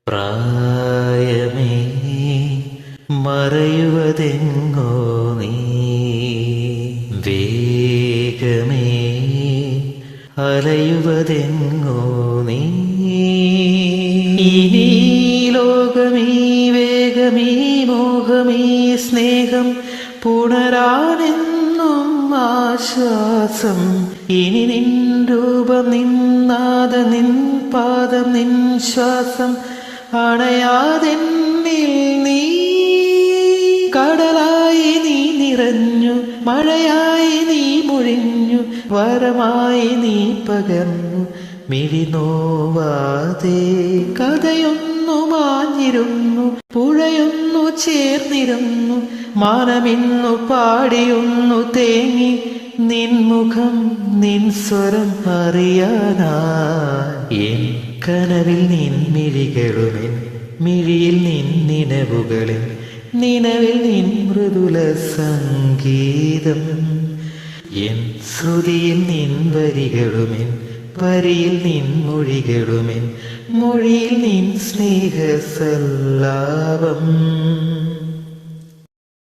പ്രായമേ മറയുവതെങ്ങോ നീ, വേഗമേ അലയുവതെങ്ങോ നീ. ഇനി ലോകമീ വേഗമീ മോഹമീ സ്നേഹം പുണരാനെന്നും ആശ്വാസം. ഇനി നിൻ രൂപം നിൻ നാദം നിൻ പാദം നിൻ ശ്വാസം അണയാതെന്നിൽ നീ. കടലായി നീ നിറഞ്ഞു, മഴയായി നീ മൊഴിഞ്ഞു, വരമായി നീ പകർന്നു മിഴിനോവാതെ. കഥയൊന്നു മാഞ്ഞിരുന്നു, പുഴയൊന്നു ചേർന്നിരുന്നു, മാനമിന്നു പാടിയൊന്നു തേങ്ങി. നിൻമുഖം നിൻ സ്വരം അറിയാനായി എൻ കനവിൽ നിൻ മിഴികളുമെൻ മിഴിയിൽ നിൻ നിനവുകളിൽ നിലവിൽ നിൻ മൃദുല സംഗീതം. എൻ ശ്രുതിയിൽ നിൻ വരികളുമെൻ വരിയിൽ നിൻ മൊഴികളുമെൻ മൊഴിയിൽ നിൻ സ്നേഹസല്ലാപം.